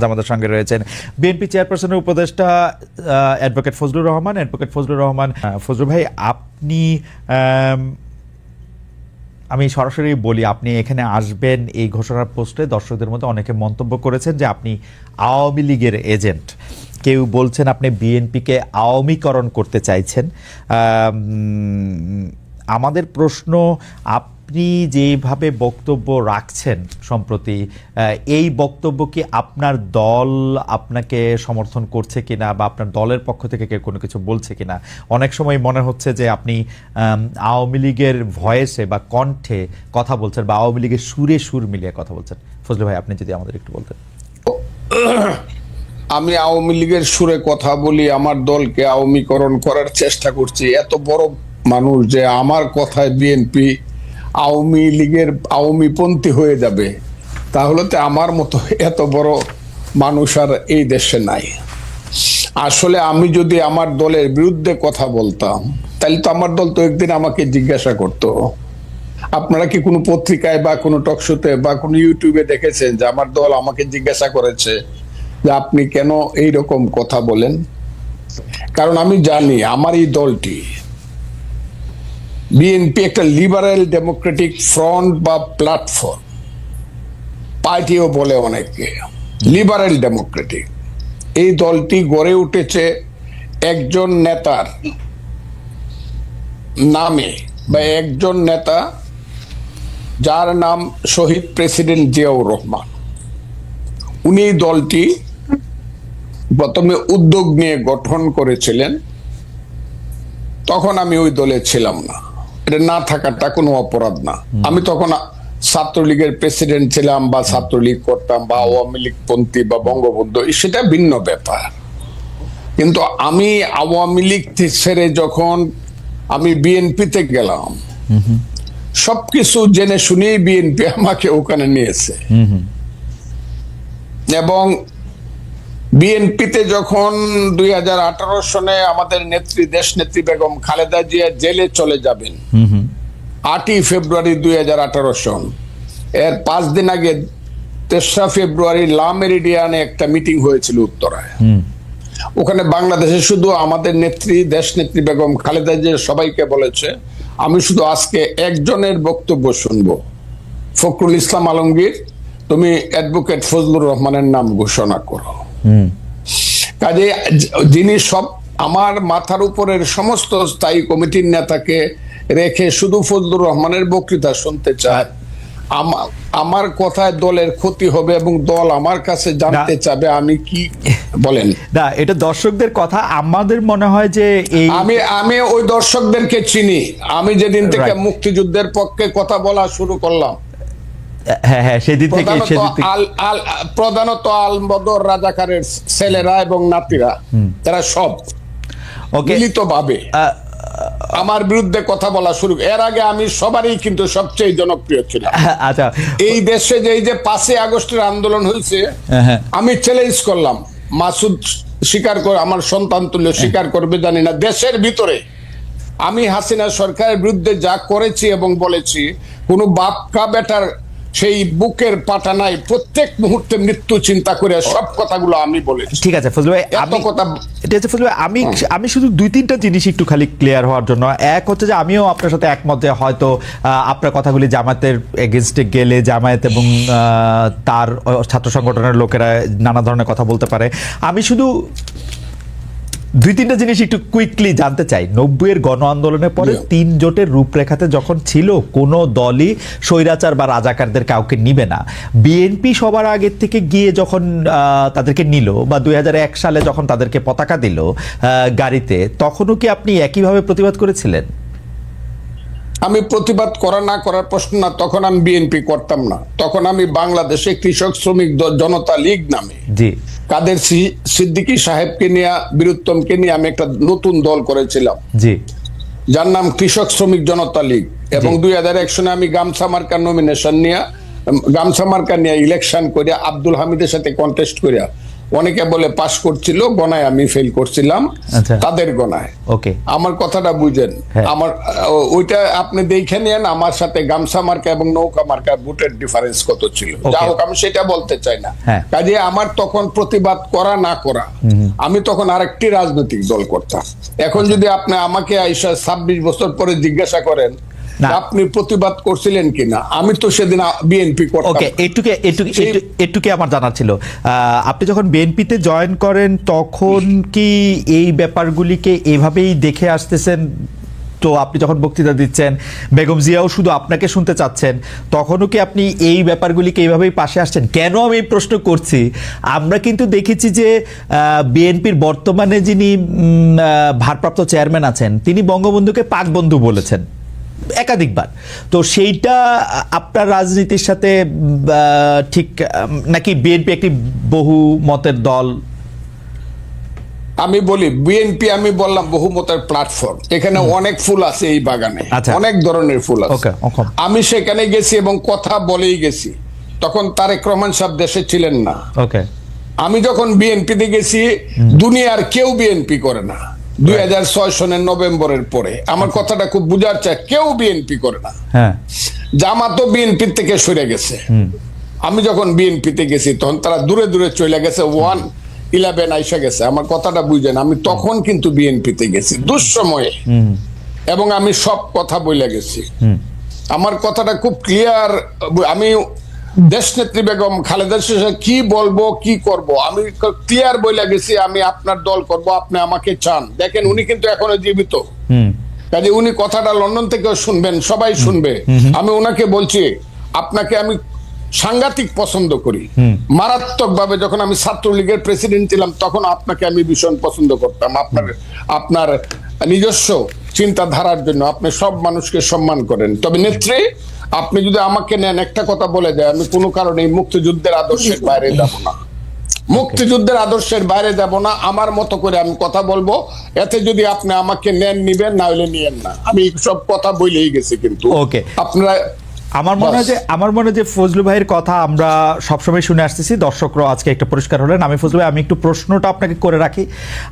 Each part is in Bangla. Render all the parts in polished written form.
আমাদের সঙ্গে রয়েছেন বিএনপি চেয়ারপারসনের উপদেষ্টা অ্যাডভোকেট ফজলুর রহমান। ফজলুর ভাই, আপনি আমি সরাসরি বলি, আপনি এখানে আসবেন এই ঘোষণার পোস্টে দর্শকদের মধ্যে অনেকে মন্তব্য করেছেন যে আপনি আওয়ামী লীগের এজেন্ট। কেউ বলছেন আপনি বিএনপিকে আওয়ামীকরণ করতে চাইছেন। আমাদের প্রশ্ন, আপনি যেভাবে বক্তব্য রাখছেন সম্প্রতি, এই বক্তব্য কি আপনার দল আপনাকে সমর্থন করছে কিনা বা আপনার দলের পক্ষ থেকে কেউ কোনো কিছু বলছে কিনা? অনেক সময় মনে হচ্ছে যে আপনি আওয়ামী লীগের ভয়েসে বা কণ্ঠে কথা বলছেন বা আওয়ামী লীগের সুরে সুর মিলিয়ে কথা বলছেন। ফজলু ভাই, আপনি যদি আমাদের একটু বলতেন। আমি আওয়ামী লীগের সুরে কথা বলি, আমার দলকে আওয়ামীকরণ করার চেষ্টা করছি, এত বড় মানুষ যে আমার কথায় বিএনপি আওয়ামী লীগের আওয়ামীপন্থী হয়ে যাবে, তাহলে তো আমার মতো এত বড় মানুষ আর এই দেশে নাই। আসলে আমি যদি আমার দলের বিরুদ্ধে কথা বলতাম, তাহলে তো আমার দল তো একদিন আমাকে জিজ্ঞাসা করতো। আপনারা কি কোনো পত্রিকায় বা কোনো টকশোতে বা কোনো ইউটিউবে দেখেছেন যে আমার দল আমাকে জিজ্ঞাসা করেছে যে আপনি কেন এইরকম কথা বলেন? কারণ আমি জানি আমার এই দলটি বিএনপি একটা লিবারেল ডেমোক্রেটিক ফ্রন্ট বা প্ল্যাটফর্ম, পার্টিও বলে অনেকে, লিবারেল ডেমোক্রেটিক। এই দলটি গড়ে উঠেছে একজন নেতার নামে বা একজন নেতা যার নাম শহীদ প্রেসিডেন্ট জিয়াউর রহমান। উনি এই দলটি প্রথমে উদ্যোগ নিয়ে গঠন করেছিলেন, তখন আমি ওই দলে ছিলাম না। এটা না থাকাটা কোনো অপরাধ না। আমি তখন ছাত্রলীগের প্রেসিডেন্ট ছিলাম বা ছাত্রলীগ করতাম বা আওয়ামী লীগ পন্থী বা বঙ্গবন্ধু, সেটা ভিন্ন ব্যাপার। কিন্তু আমি আওয়ামী লীগ ছেড়ে যখন আমি বিএনপিতে গেলাম, সবকিছু জেনে শুনেই বিএনপি আমাকে ওখানে নিয়েছে। এবং বিএনপিতে যখন 2018 সনে আমাদের নেত্রী, দেশ নেত্রী বেগম খালেদা জিয়া জেলে চলে যাবেন 8ই ফেব্রুয়ারি 2018 সন, এর 5 দিন আগে 3রা ফেব্রুয়ারি লা মেরিডিয়ানে একটা মিটিং হয়েছিল উত্তরায়। ওখানে বাংলাদেশে শুধু আমাদের নেত্রী, দেশ নেত্রী বেগম খালেদা জিয়া সবাইকে বলেছে, আমি শুধু আজকে একজনের বক্তব্য শুনবো, ফখরুল ইসলাম আলমগীর, তুমি অ্যাডভোকেট ফজলুর রহমানের নাম ঘোষণা করো। কাজে যিনি সব আমার মাথার উপরের সমস্ত স্থায়ী কমিটির নেতাকে রেখে শুধু ফজলুর রহমানের বক্তৃতা শুনতে চায়, আমার কথায় দলের ক্ষতি হবে এবং দল আমার কাছে জানতে চাবে আমি কি বলেন। না, এটা দর্শকদের কথা। আমাদের মনে হয় যে আমি ওই দর্শকদেরকে চিনি। আমি যেদিন থেকে মুক্তিযুদ্ধের পক্ষে কথা বলা শুরু করলাম, হ্যাঁ, সেদিন থেকে প্রধানত আল বদর রাজাকারের ছেলেরা এবং নাতিরা, তারা সব মিলিত ভাবে আমার বিরুদ্ধে কথা বলা শুরু। এর আগে আমি সবারই কিন্তু সবচেয়ে জনপ্রিয় ছিলাম। আচ্ছা, এই দেশে যে এই যে 5ই আগস্টের আন্দোলন হয়েছে, আমি চ্যালেঞ্জ করলাম, মাসুদ স্বীকার করে, আমার সন্তান তুল্য স্বীকার করবে জানি না, দেশের ভিতরে আমি হাসিনা সরকারের বিরুদ্ধে যা করেছি এবং বলেছি, কোনো বাপকা বেটার সেই বুকের পাটা নাই, প্রত্যেক মুহূর্তে মৃত্যু চিন্তা করে সব কথাগুলো আমি বলেছি। ঠিক আছে ফজলু ভাই, আমি শুধু 2-3টা জিনিস একটু খালি ক্লিয়ার হওয়ার জন্য। এক হচ্ছে যে আমিও আপনার সাথে একমত যে হয়তো আপনার কথাগুলি জামায়াতের এগেনস্টে গেলে জামায়াত এবং তার ছাত্র সংগঠনের লোকেরা নানা ধরনের কথা বলতে পারে। আমি শুধু 2-3টা জিনিস একটু কুইকলি জানতে চাই। 90-এর গণ আন্দোলনের পরে 3 জোটের রূপরেখাতে যখন ছিল কোনো দলই স্বৈরাচার বা রাজাকারদের কাউকে নিবে না, বিএনপি সবার আগের থেকে গিয়ে যখন তাদেরকে নিল বা 2001 সালে যখন তাদেরকে পতাকা দিল গাড়িতে, তখনও কি আপনি একইভাবে প্রতিবাদ করেছিলেন? আমি প্রতিবাদ করা না করার প্রশ্ন না, তখন আমি বিএনপি করতাম না। তখন আমি বাংলাদেশে কৃষক শ্রমিক জনতা লীগ নামে কাদের সিদ্দিকী সাহেবকে নিয়ে, বীরুত্তমকে নিয়ে আমি একটা নতুন দল করেছিলাম, যার নাম কৃষক শ্রমিক জনতা লীগ। এবং 2001 সনে আমি গামছা মার্কার নমিনেশন নিয়ে, গামছা মার্কা নিয়ে ইলেকশন করে আব্দুল হামিদের সাথে কন্টেস্ট করে অনেকে বলে পাশ করছিল, গণায় আমি ফেল করছিলাম, আচ্ছা। তাদের গণায়। ওকে, আমার কথাটা বুঝেন। হ্যাঁ। আমার ওইটা আপনি দেখে নেন, আমার সাথে গামছা মার্কা এবং নৌকা মার্কা ভোটের ডিফারেন্স কত ছিল। যা হোক, আমি সেটা বলতে চাই না। হ্যাঁ। কাজে আমার তখন প্রতিবাদ করা না করা, আমি তখন আরেকটি রাজনৈতিক দল করতাম। এখন যদি আপনি আমাকে আইসা 26 বছর পরে জিজ্ঞাসা করেন না। আপনি প্রতিবাদ করছিলেন কিনা, আমি তো সেদিন বিএনপি করতাম। ওকে, এটুকু আমার জানার ছিল। আপনি যখন বিএনপিতে জয়েন করেন তখন কি এই ব্যাপারগুলিকে এভাবেই দেখে আসতেছেন? তো আপনি যখন বক্তৃতা দিচ্ছেন, বেগম জিয়াও শুধু আপনাকে শুনতে চাচ্ছেন, তখনও কি আপনি এই ব্যাপারগুলিকে এইভাবেই পাশে আসছেন? কেন আমি এই প্রশ্ন করছি, আমরা কিন্তু দেখেছি যে বিএনপির বর্তমানে যিনি ভারপ্রাপ্ত চেয়ারম্যান আছেন, তিনি বঙ্গবন্ধুকে পাক বন্ধু বলেছেন একাধিকবার। তো সেইটা আপনার রাজনীতির সাথে ঠিক নাকি? বিএনপি একটি বহু মতের দল। আমি বলি বিএনপি, আমি বললাম বহুমতের প্ল্যাটফর্ম। এখানে অনেক ফুল আছে এই বাগানে, আচ্ছা। অনেক ধরনের ফুল আছে। ওকে, ওকে। আমি সেখানে গেছি এবং কথা বলেই গেছি। তখন তারেক রহমান সাহেব দেশে ছিলেন না। ওকে। আমি যখন বিএনপিতে গেছি, দুনিয়ার কেউ বিএনপি করে না। 2006 সনের নভেম্বরের পরে আমার কথাটা খুব বুঝার চাই, কেউ বিএনপি করে না। হ্যাঁ। জামাতও বিএনপি থেকে সরে গেছে। আমি যখন বিএনপিতে গেছি তখন তারা দূরে দূরে চলে গেছে, 111 আইসা গেছে। আমার কথাটা বুঝেন, আমি তখন কিন্তু বিএনপিতে গেছি দুঃসময়ে, এবং আমি সব কথা বলে গেছি। আমার কথাটা খুব ক্লিয়ার। আমি দেশনেত্রী বেগম খালেদা জিয়া কি বলবো, কি করব, আমি ক্লিয়ার বলে গেছি, আমি আপনার দল করব, আপনি আমাকে চান। দেখেন, উনি কিন্তু এখনো জীবিত। কাজে উনি কথাটা লন্ডন থেকেও শুনবেন, সবাই শুনবে। আমি ওনাকে বলছি, আপনাকে আমি সাংঘাতিক পছন্দ করি, মারাত্মক ভাবে। যখন আমি ছাত্রলীগের প্রেসিডেন্ট ছিলাম তখন আপনাকে আমি ভীষণ পছন্দ করতাম। আপনার নিজস্ব চিন্তাধারার জন্য আপনি সব মানুষকে সম্মান করেন। তবে নেত্রী, আপনি যদি আমাকে নেন, একটা কথা বলে দেয়, আমি কোনো কারণে মুক্তিযুদ্ধের আদর্শের বাইরে যাব না। মুক্তিযুদ্ধের আদর্শের বাইরে যাব না। আমার মতো করে আমি কথা বলবো। এতে যদি আপনি আমাকে নেন, নিবেন, না হলে নিয়েন না। আমি সব কথা বলেই গেছি। কিন্তু ওকে, আপনারা, আমার মনে হয় যে ফজলু ভাইয়ের কথা আমরা সবসময় শুনে আসতেছি, দর্শকরাও আজকে একটা পরিষ্কার হলেন। আমি ফজলু ভাই, আমি একটু প্রশ্নটা আপনাকে করে রাখি।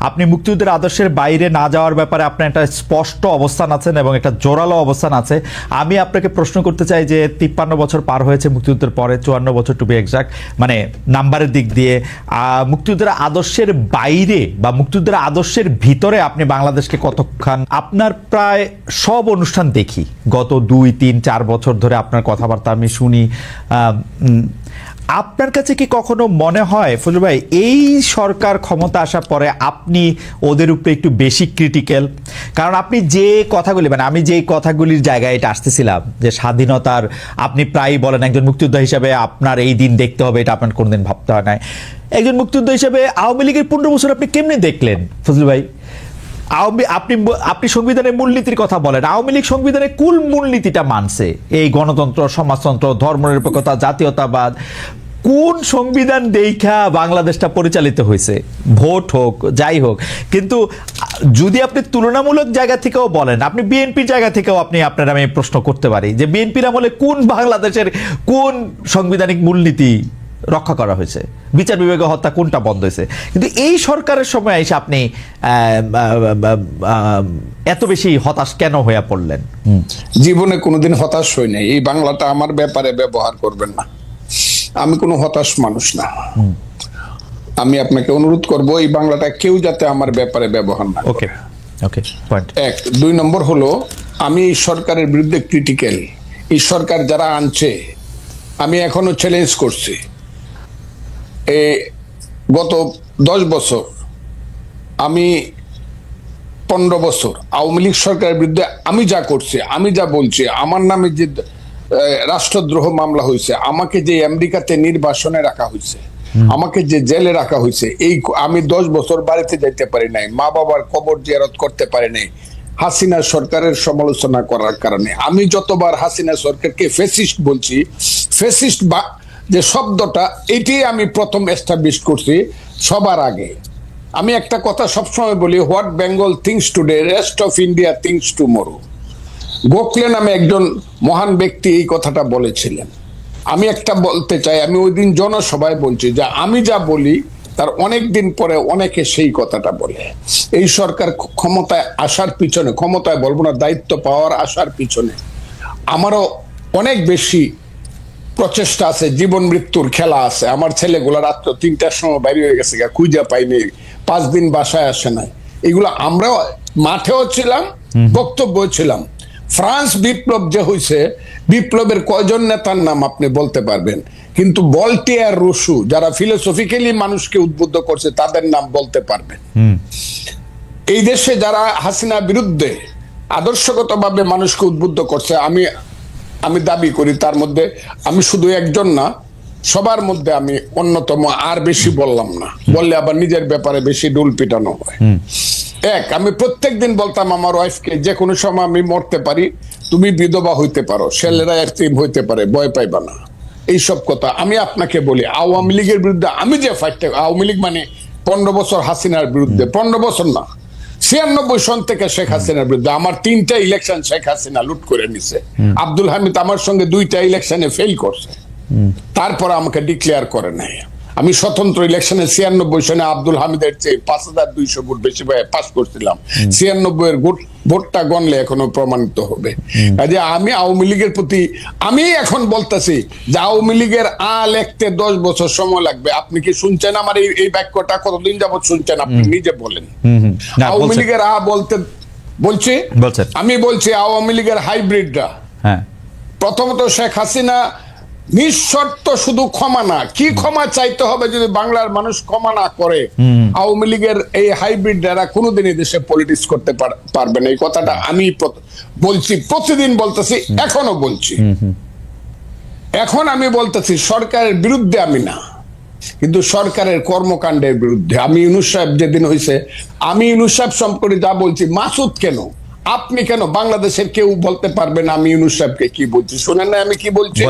আপনি মুক্তিযুদ্ধের আদর্শের বাইরে না যাওয়ার ব্যাপারে আপনার একটা স্পষ্ট অবস্থান আছেন এবং একটা জোরালো অবস্থান আছে। আমি আপনাকে প্রশ্ন করতে চাই যে 53 বছর পার হয়েছে মুক্তিযুদ্ধের পরে, 54 বছর টু বি এক্সাক্ট, মানে নাম্বারের দিক দিয়ে। মুক্তিযুদ্ধের আদর্শের বাইরে বা মুক্তিযুদ্ধের আদর্শের ভিতরে আপনি বাংলাদেশকে কতক্ষণ? আপনার প্রায় সব অনুষ্ঠান দেখি গত 2, 3, 4 বছর ধরে, আপনার কথাবার্তা আমি শুনি। আপনার কাছে কি কখনো মনে হয় ফজলু ভাই, এই সরকার ক্ষমতা আসার পরে আপনি ওদের উপরে একটু বেশি ক্রিটিক্যাল? কারণ আপনি যে কথাগুলি, মানে আমি যে কথাগুলির জায়গায় এটা আসতেছিলাম, যে স্বাধীনতার আপনি প্রায়ই বলেন একজন মুক্তিযোদ্ধা হিসাবে আপনার এই দিন দেখতে হবে, এটা আপনার কোনোদিন ভাবতে হয় না। একজন মুক্তিযোদ্ধা হিসাবে আওয়ামী লীগের 15 বছর আপনি কেমনে দেখলেন ফজলু ভাই? আপনি সংবিধানের মূলনীতির কথা বলেন, আওয়ামী লীগ সংবিধানের কুল মূলনীতিটা মানছে, এই গণতন্ত্র, সমাজতন্ত্র, ধর্মনিরপেক্ষতা, জাতীয়তাবাদ। কোন সংবিধান দেখা বাংলাদেশটা পরিচালিত হয়েছে? ভোট হোক, যাই হোক। কিন্তু যদি আপনি তুলনামূলক জায়গা থেকেও বলেন, আপনি বিএনপির জায়গা থেকেও আপনার আমি প্রশ্ন করতে পারি যে বিএনপির আমলে কোন বাংলাদেশের কোন সাংবিধানিক মূলনীতি রক্ষা করা হয়েছে, বিচার বিভাগে হত্যা কোনটা বন্ধ হয়েছে? কিন্তু এই সরকারের সময় এসে আপনি এত বেশি হতাশ কেন হয়ে পড়লেন? জীবনে কোনোদিন হতাশ হই নাই। এই বাংলাটা আমার ব্যাপারে ব্যবহার করবেন না। আমি কোনো হতাশ মানুষ না। আমি আপনাকে অনুরোধ করব, এই বাংলাটা কেউ যাতে আমার ব্যাপারে ব্যবহার না করে। ওকে, পয়েন্ট 1। 2 নম্বর হলো, আমি এই সরকারের বিরুদ্ধে ক্রিটিক্যাল। এই সরকার যারা আনছে, আমি এখনো চ্যালেঞ্জ করছি। গত 10 বছর, আমি 15 বছর আওয়ামী লীগ সরকারের বিরুদ্ধে আমি যা করছি, আমি যা বলছি, আমার নামে যে রাষ্ট্রদ্রোহ মামলা হয়েছে, আমাকে যে আমেরিকাতে নির্বাসনে রাখা হয়েছে, আমাকে যে জেলে রাখা হয়েছে, এই আমি 10 বছর বাড়িতে যাইতে পারি নাই, মা বাবার কবর জিয়ারত করতে পারি নাই হাসিনা সরকারের সমালোচনা করার কারণে। আমি যতবার হাসিনা সরকারকে ফ্যাসিস্ট বলছি, ফ্যাসিস্ট বা যে শব্দটা, এটাই আমি প্রথম এস্টাবলিশ করছি সবার আগে। আমি একটা কথা সবসময় বলি, what Bengal things today, rest of India things tomorrow. Gokhale নামে একজন মহান ব্যক্তি এই কথাটা বলেছিলেন। আমি একটা বলতে চাই, আমি ওই দিন জনসভায় বলছি যে আমি যা বলি তার অনেক দিন পরে অনেকে সেই কথাটা বলে। এই সরকার ক্ষমতায় আসার পিছনে, ক্ষমতায় বলবো না, দায়িত্ব পাওয়ার আসার পিছনে আমারও অনেক বেশি প্রচেষ্টা আছে, জীবন মৃত্যুর খেলা আছে। আমার ছেলেগুলো রাত্র 3টার সময় বাইরে হয়ে গেছে, খুঁজে পাইনি, 5 দিন বাসায় আসে নাই। এগুলো আমরাও মাঠেও ছিলাম, বক্তব্য ছিলাম। ফ্রান্স বিপ্লব যে হয়েছে, বিপ্লবের কয়জন নেতার নাম আপনি বলতে পারবেন? কিন্তু ভলটেয়ার, রুসু, যারা ফিলোসফিক্যালি মানুষকে উদ্বুদ্ধ করছে, তাদের নাম বলতে পারবেন। এই দেশে যারা হাসিনা বিরুদ্ধে আদর্শগতভাবে মানুষকে উদ্বুদ্ধ করছে, আমি দাবি করি তার মধ্যে আমি শুধু একজন না, সবার মধ্যে আমি অন্যতম। আর বেশি বললাম না, বললে আবার নিজের ব্যাপারে বেশি ডুল পিটানো হয়। আমি প্রত্যেকদিন বলতাম আমার ওয়াইফকে, যে কোনো সময় আমি মরতে পারি, তুমি বিধবা হইতে পারো, ছেলেরা এতিম হইতে পারে, ভয় পাইবা না। এইসব কথা আমি আপনাকে বলি। আওয়ামী লীগের বিরুদ্ধে আমি যে ফাইটটা, আওয়ামী লীগ মানে 15 বছর হাসিনার বিরুদ্ধে, 15 বছর না, 96 সন থেকে শেখ হাসিনার বিরুদ্ধে। আমার 3টা ইলেকশন শেখ হাসিনা লুট করে নিছে। আব্দুল হামিদ আমার সঙ্গে 2টা ইলেকশনে ফেল করছে, তারপর আমাকে ডিক্লেয়ার করে নাই। আমি স্বতন্ত্র ইলেকশনে 96 সনে আব্দুল হামিদের চেয়ে 5200 ভোট বেশি পাস করছিলাম। 96 এর ভোটটা গণলে এখনো প্রমাণিত হবে। কাজে আমি আওয়ামী লীগের প্রতি, আমি এখন বলতেছি যে আওয়ামী লীগের লিখতে 10 বছর সময় লাগবে। আপনি কি শুনছেন আমার এই বাক্যটা? কতদিন যাবত শুনছেন? আপনি নিজে বলেন। আওয়ামী লীগের বলছি, আমি বলছি আওয়ামী লীগের হাইব্রিডরা, প্রথমত শেখ হাসিনা নিঃশর্ত শুধু ক্ষমা না, কি ক্ষমা চাইতে হবে যদি বাংলার মানুষ ক্ষমা না করে? আওয়ামী লীগের এই হাইব্রিড যারা কোনোদিনই দেশে পলিটিক্স করতে পারবে না। এই কথাটা আমি বলছি, প্রতিদিন বলতেছি, এখনো বলছি। এখন আমি বলতেছি সরকারের বিরুদ্ধে আমি না, কিন্তু সরকারের কর্মকাণ্ডের বিরুদ্ধে। আমি ইউনূস সাহেব যেদিন হয়েছে, আমি ইউনূস সাহেব সম্পর্কে যা বলছি, মাসুদ কেন, আপনি কেন, বাংলাদেশের কেউ বলতে পারবেন আমি ইউনূস সাহেবকে কি বলছি? শোনেন না আমি কি বলছি?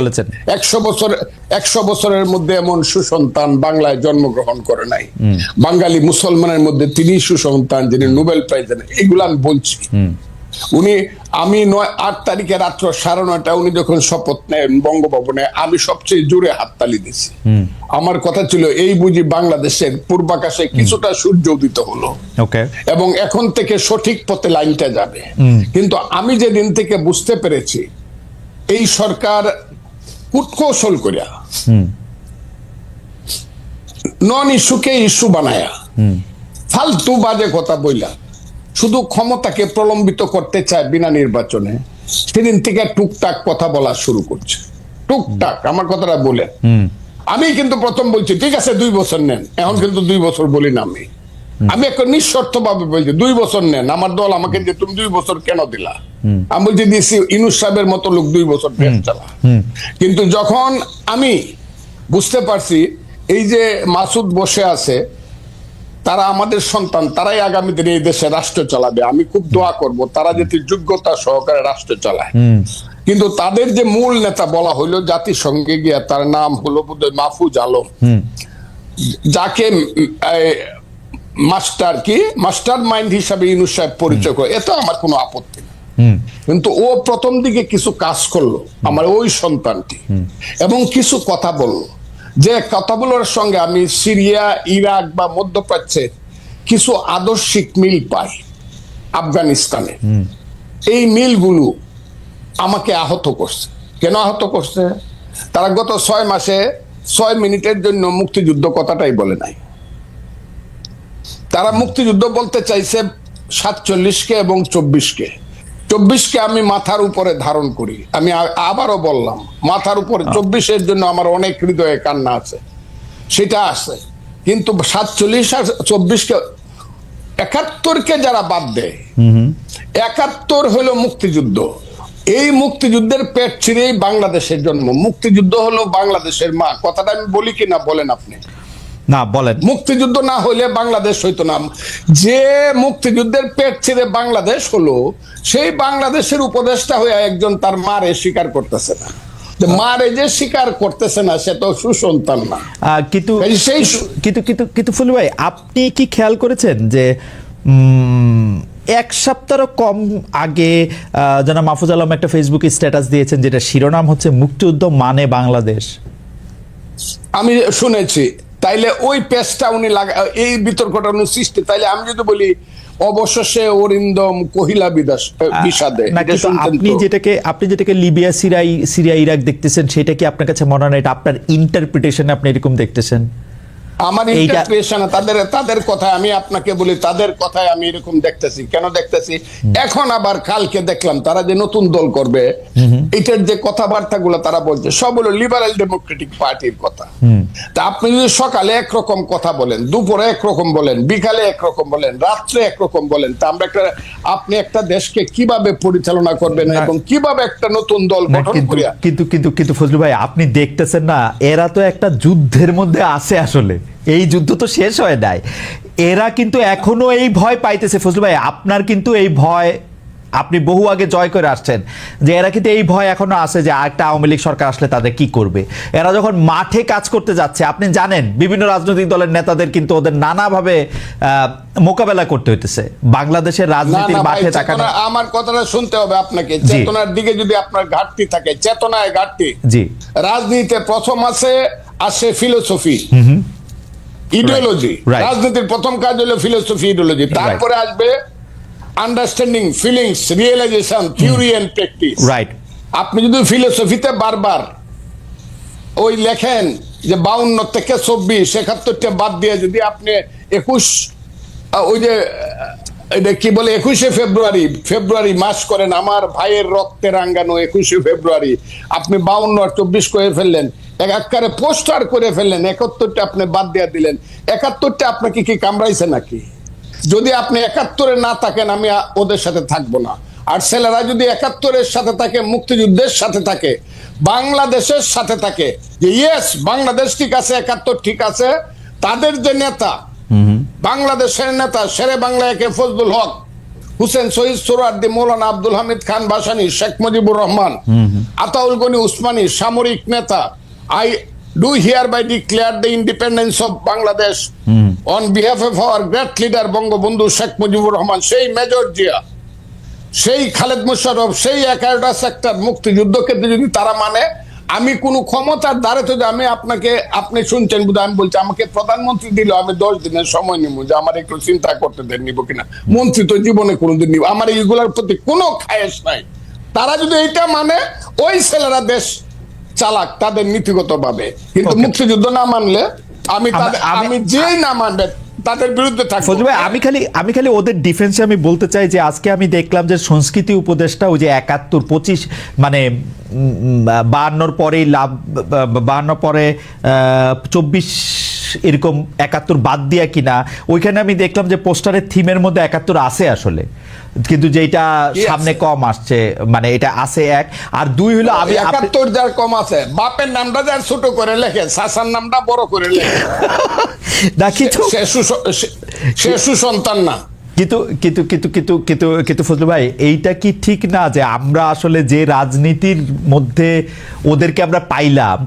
100 বছরের মধ্যে এমন সুসন্তান বাংলায় জন্মগ্রহণ করে নাই। বাঙালি মুসলমানের মধ্যে তিনি সুসন্তান, যিনি নোবেল প্রাইজ দেন। এগুলো আমি বলছি। আমি 8 তারিখে রাত্র 9:30 উনি যখন শপথ নেন বঙ্গভবনে, আমি সবচেয়ে জোরে হাততালি দিছি। আমার কথা ছিল, এই বুঝি বাংলাদেশের পূর্বাকাশে কিছুটা সূর্য উদিত হলো, এবং এখন থেকে সঠিক পথে লাইনটা যাবে। কিন্তু আমি যেদিন থেকে বুঝতে পেরেছি এই সরকার কূটকৌশল করিয়া নন ইস্যুকে ইস্যু বানায়া, ফালতু বাজে কথা বইলা শুধু ক্ষমতাকে প্রলম্বিত করতে চায় বিনা নির্বাচনে, সেদিন থেকে টুকটাক কথা বলা শুরু করছে। টুকটাক আমার কথাটা বলে, আমি কিন্তু প্রথম বলছি ঠিক আছে 2 বছর নেন, এখন কিন্তু 2 বছর বলি না। আমি একটা নিঃশর্ত ভাবে বলছি 2 বছর নেন। আমার দল আমাকে যে তুমি 2 বছর কেন দিলা, আমি বলছি দিছি ইউনূস সাহেবের মতো লোক 2 বছর দেশ চালা। কিন্তু যখন আমি বুঝতে পারছি এই যে মাসুদ বসে আছে, তারা আমাদের সন্তান, তারাই আগামী দিনে এই দেশে রাষ্ট্র চালাবে। আমি খুব দোয়া করব তারা যাতে যোগ্যতা সহকারে রাষ্ট্র চালায়। কিন্তু তাদের যে মূল নেতা বলা হইলো জাতিসংঘে গিয়া, তার নাম হলো বোধহয় মাহফুজ আলম, যাকে মাস্টার মাইন্ড হিসাবে ইউনূস সাহেব পরিচয় করে, এতে আমার কোনো আপত্তি নেই। কিন্তু ও প্রথম দিকে কিছু কাজ করলো আমার ওই সন্তানটি, এবং কিছু কথা বললো, যে কথাগুলোর সঙ্গে আমি সিরিয়া, ইরাক বা মধ্যপ্রাচ্যে কিছু আদর্শিক মিল পাই, আফগানিস্তানে। এই মিলগুলো আমাকে আহত করছে। কেন আহত করছে? তারা গত 6 মাসে 6 মিনিটের জন্য মুক্তিযুদ্ধ কথাটাই বলে নাই। তারা মুক্তিযুদ্ধ বলতে চাইছে 47-কে এবং 24-কে। 24-কে আমি মাথার উপরে ধারণ করি। আমি আবারও বললাম, মাথার উপরে 24-এর জন্য আমার অনেক হৃদয়ে কান্না আছে, সেটা আছে। কিন্তু 47 আর 24-কে, 71-কে যারা বাদ দেয়, 71 হলো মুক্তিযুদ্ধ। এই মুক্তিযুদ্ধের পেট ছিঁড়েই বাংলাদেশের জন্ম। মুক্তিযুদ্ধ হলো বাংলাদেশের মা। কথাটা আমি বলি কিনা বলেন আপনি? না বলেন। মুক্তিযুদ্ধ না হইলে বাংলাদেশ হইতো না। যে মুক্তিযুদ্ধের পেট ছিঁড়ে বাংলাদেশ হলো, সেই বাংলাদেশের উপদেষ্টা হয়ে একজন তার মারে স্বীকার করতেছে না। মারে যে স্বীকার করতেছে না, সে তো সুসন্তান না। কিন্তু ফুলু ভাই, আপনি কি খেয়াল করেছেন যে 1 সপ্তাহ কম আগে জনাব মাহফুজ আলম একটা ফেসবুকে স্ট্যাটাস দিয়েছেন, যেটা শিরোনাম হচ্ছে মুক্তিযুদ্ধ মানে বাংলাদেশ? আমি শুনেছি। তাইলে ওই পেজটা উনি এই বিতর্কটা উনি সৃষ্টি, তাইলে আমি যদি বলি অবশেষে অরিন্দম কহিলা বিষাদে, না, এটা কিন্তু শুনতেন তো? আপনি যেটাকে লিবিয়া, সিরিয়া, ইরাক দেখতেছেন, সেটা কি আপনার কাছে মনে হয় না এটা আপনার ইন্টারপ্রিটেশনে আপনি এরকম দেখতেছেন? আমার ইন্টারপ্রিটেশন তাদের কথায় আমি আপনাকে বলি, তাদের কথায় আমি এরকম দেখতেছি। কেন দেখতেছি? এখন আবার কালকে দেখলাম তারা যে নতুন দল করবে, এটার যে কথাবার্তাগুলো তারা বলছে সব হলো লিবারেল ডেমোক্রেটিক পার্টির কথা। তা আপনি যদি সকালে একরকম কথা বলেন, দুপুরে একরকম বলেন, বিকালে একরকম বলেন, রাত্রে একরকম বলেন, তা আপনি একটা দেশকে কিভাবে পরিচালনা করবেন এবং কিভাবে একটা নতুন দল গঠন করিয়া? কিন্তু ফজলু ভাই, আপনি দেখতেছেন না, এরা তো একটা যুদ্ধের মধ্যে আছে আসলে। এই যুদ্ধ তো শেষ হয় নাই, এরা কিন্তু এখনো এই ভয় পাইতেছে। ফজলু ভাই, আপনার কিন্তু এই ভয় আপনি বহু আগে জয় করে আসছেন, যে এরা কিন্তু এই ভয় এখনো আছে যে একটা আওয়ামী লীগ সরকার আসলে তাদের কি করবে। এরা যখন মাঠে কাজ করতে যাচ্ছে, আপনি জানেন বিভিন্ন রাজনৈতিক দলের নেতাদের কিন্তু ওদের নানাভাবে মোকাবেলা করতে হইতেছে। বাংলাদেশের রাজনীতির মাঠে তাকানো, আমার কথাটা শুনতে হবে আপনাকে। চেতনার দিকে যদি আপনার ঘাটতি থাকে, চেতনায় ঘাটতি। জি, রাজনীতিতে প্রথম আসে ফিলোসফি, ইডিওলজি। রাজনীতির প্রথম কাজ হলো ফিলোসফি, ইডিওলজি। তারপরে আসবে understanding, feelings, realization, theory and practice. Right. আপনি যদি ফিলোসফিতে বারবার ওই লেখেন যে 52 থেকে 24, 71টা বাদ দিয়ে যদি আপনি 21, ওই যে এটা কি বলে 21শে ফেব্রুয়ারি মাস করেন, আমার ভাইয়ের রক্তে রাঙ্গানো 21শে ফেব্রুয়ারি, আপনি 52 আর 24 করে ফেললেন, একাকারে পোস্টার করে ফেললেন, 71টা আপনি বাদ দিয়ে দিলেন। 71টা আপনাকে কি কামড়াইছে নাকি? যদি আপনি 71-এ না থাকেন, আমি ওদের সাথে থাকবো না। আর ছেলেরা যদি 71-এর সাথে থাকে, মুক্তিযুদ্ধের সাথে থাকে, বাংলাদেশের সাথে থাকে, যে ইয়েস বাংলাদেশ ঠিক আছে, 71 ঠিক আছে, তাদের যে নেতা, বাংলাদেশের নেতা শেরে বাংলা একে ফজলুল হক, হুসেন শহীদ সোহরাওয়ার্দী, মৌলানা আব্দুল হামিদ খান ভাসানী, শেখ মুজিবুর রহমান, আতাউল গনি উসমানী, সামরিক নেতা, I do hereby declare the independence of Bangladesh on behalf of our great leader Bangabandhu Sheikh Mujibur Rahman, সেই মেজর জিয়া, সেই খালেদ মোশাররফ, সেই 11টা সেক্টর মুক্তিযুদ্ধকে যদি তারা মানে, আমি কোন ক্ষমতার দ্বারে তো আমি আপনি শুনছেন বুঝে, আমি বলছি আমাকে প্রধানমন্ত্রী দিল, আমি 10 দিনের সময় নিব যে আমার একটু চিন্তা করতে দেন, নিব কিনা। মন্ত্রী তো জীবনে কোনোদিন নিব, আমার এইগুলোর প্রতি কোনো খায়েশ নাই। তারা যদি এইটা মানে, ওই ছেলেরা দেশ চালাক তাদের নীতিগত ভাবে, কিন্তু মুক্তিযুদ্ধ না মানলে আমি যেই না মানবে তাদের বিরুদ্ধে থাকবো। ফজলু ভাই, আমি খালি ওদের ডিফেন্সে আমি বলতে চাই যে আজকে আমি দেখলাম যে সংস্কৃতি উপদেষ্টা ওই যে 71, 25 মানে 52 পরেই 52 পরে 24 এরকম 71 বাদ দিয়া কিনা, ওইখানে আমি দেখলাম যে পোস্টারের থিমের মধ্যে 71 আছে আসলে, কিন্তু যেটা সামনে কম আসছে, মানে এটা আছে 1 আর 2 হলো আমি 71 যার কম আছে, বাপের নামটা যার ছোট করে লেখে, শাসার নামটা বড় করে লেখে না, কিছু সে সুসন্তান না। কিন্তু ফজলু ভাই, এইটা কি ঠিক না যে আমরা আসলে যে রাজনীতির মধ্যে ওদেরকে আমরা পাইলাম,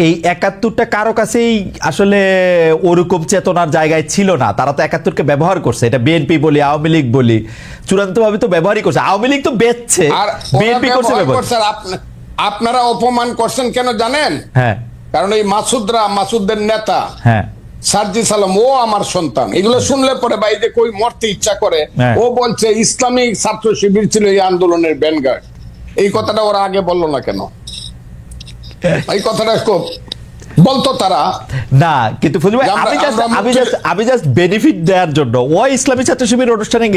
এই 71টা কারো কাছেই আসলে ওরকম চেতনার জায়গায় ছিল না। তারা তো 71কে ব্যবহার করছে, এটা বিএনপি বলি, আওয়ামী লীগ বলি, চূড়ান্তভাবে তো ব্যবহারই করছে। আওয়ামী লীগ তো বেচছে, বিএনপি করছে ব্যবহার। আপনারা অপমান করছেন কেন জানেন? হ্যাঁ, কারণ এই মাসুদের নেতা, হ্যাঁ, সার্জি সালাম, ও আমার সন্তান। এগুলো শুনলে পরে ভাই যে কই মরতে ইচ্ছা করে। ও বলছে ইসলামিক ছাত্র শিবির ছিল এই আন্দোলনের ব্যানগার্ড। এই কথাটা ওরা আগে বললো না কেন? এই কথাটা খুব বলতো তারা না। কিন্তু ফজলু ভাই, আমি জাস্ট বেনিফিট দেওয়ার জন্য ও ইসলামিক ছাত্র শিবির অনুষ্ঠানে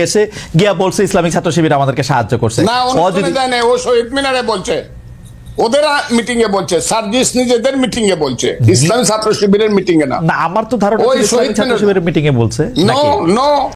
গিয়া বলছে ইসলামিক ছাত্র শিবির আমাদেরকে সাহায্য করছে না, ও শহীদ মিনারে বলছে, ওদের মিটিং এ বলছে, সার্জিস নিজেদের মিটিং এ বলছে, ইসলামী ছাত্র শিবিরের মিটিং এ না। আমার তো ধারণা ওই শহীদ ছাত্র শিবিরের মিটিং এ বলছে। নো